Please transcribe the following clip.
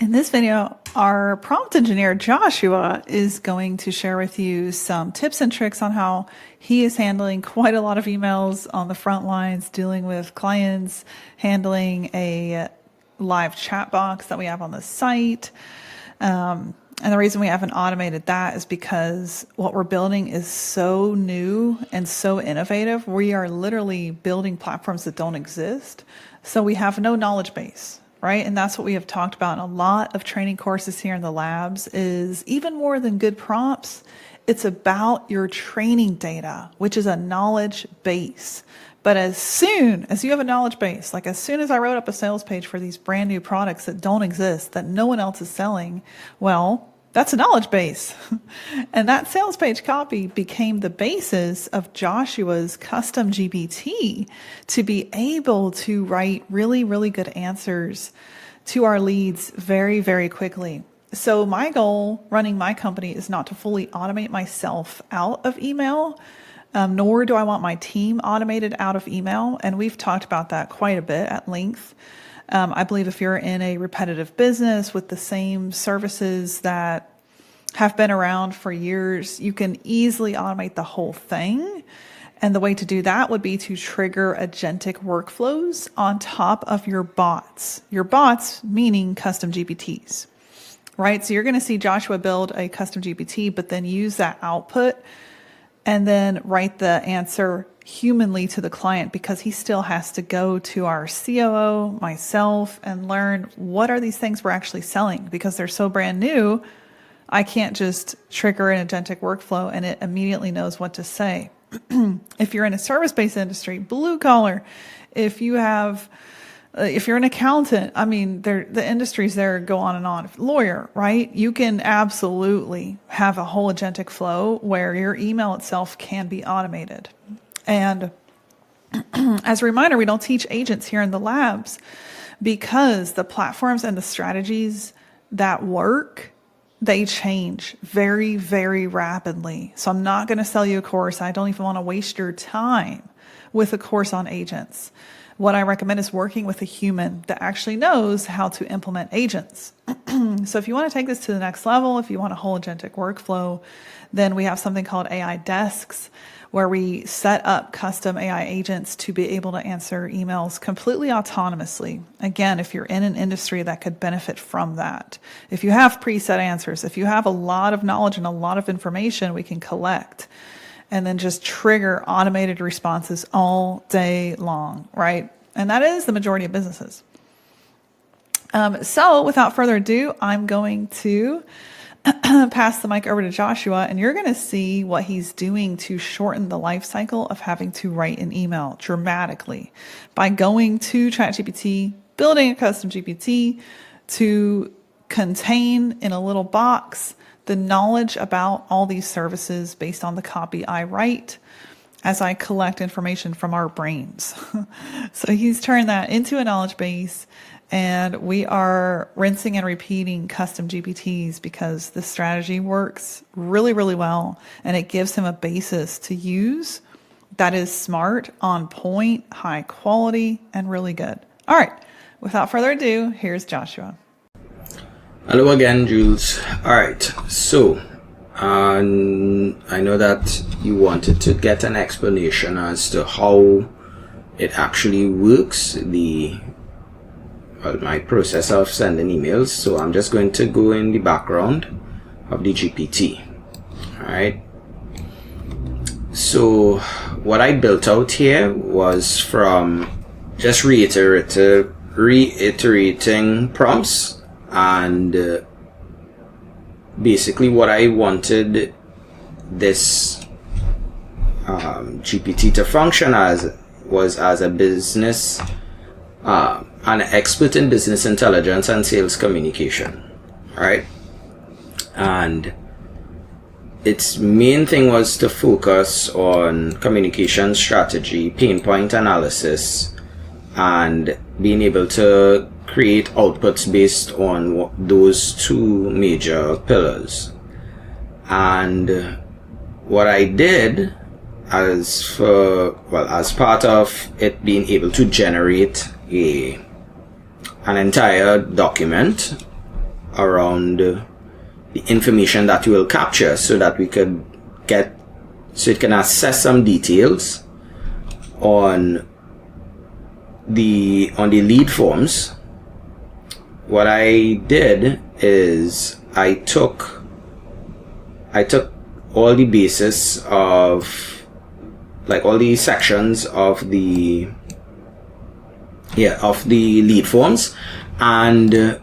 In this video, our prompt engineer, Joshua, is going to share with you some tips and tricks on how he is handling quite a lot of emails on the front lines, dealing with clients, handling a live chat box that we have on the site. And the reason we haven't automated that is because what we're building is so new and so innovative. We are literally building platforms that don't exist. So we have no knowledge base. Right? And that's what we have talked about in a lot of training courses here in the labs is even more than good prompts. It's about your training data, which is a knowledge base. But as soon as you have a knowledge base, like as soon as I wrote up a sales page for these brand new products that don't exist, that no one else is selling, well, that's a knowledge base. And that sales page copy became the basis of Joshua's custom GPT to be able to write really, really good answers to our leads very, very quickly. So my goal running my company is not to fully automate myself out of email, nor do I want my team automated out of email. And we've talked about that quite a bit at length. I believe if you're in a repetitive business with the same services that have been around for years, you can easily automate the whole thing. And the way to do that would be to trigger agentic workflows on top of your bots. Your bots meaning custom GPTs, right? So you're going to see Joshua build a custom GPT, but then use that output and then write the answer humanly to the client because he still has to go to our COO, myself, and learn what are these things we're actually selling because they're so brand new. I can't just trigger an agentic workflow and it immediately knows what to say. If you're in a service-based industry, blue collar, if you're an accountant, I mean, the industries there go on and on. Lawyer, right? You can absolutely have a whole agentic flow where your email itself can be automated. And as a reminder, we don't teach agents here in the labs because the platforms and the strategies that work, they change very, very rapidly. So I'm not going to sell you a course. I don't even want to waste your time with a course on agents. What I recommend is working with a human that actually knows how to implement agents. So if you want to take this to the next level, if you want a whole agentic workflow, then we have something called AI desks where we set up custom AI agents to be able to answer emails completely autonomously. Again, if you're in an industry that could benefit from that. If you have preset answers, if you have a lot of knowledge and a lot of information we can collect and then just trigger automated responses all day long, right? And that is the majority of businesses. So without further ado, I'm going to pass the mic over to Joshua, and you're going to see what he's doing to shorten the life cycle of having to write an email dramatically by going to ChatGPT, building a custom GPT to contain in a little box the knowledge about all these services based on the copy I write as I collect information from our brains. So he's turned that into a knowledge base. And we are rinsing and repeating custom GPTs because the strategy works really, really well. And it gives him a basis to use that is smart, on point, high quality, and really good. All right. Without further ado, here's Joshua. Hello again, Jules. All right. So I know that you wanted to get an explanation as to how it actually works, my process of sending emails. So I'm just going to go in the background of the GPT. All right. So what I built out here was from just reiterating prompts and basically what I wanted this GPT to function as was as a business an expert in business intelligence and sales communication, right? And its main thing was to focus on communication strategy, pain point analysis, and being able to create outputs based on those two major pillars. And what I did as part of it being able to generate an entire document around the information that you will capture, so that we could so it can assess some details on the lead forms. What I did is I took all the basis of, like, all the sections of the lead forms, and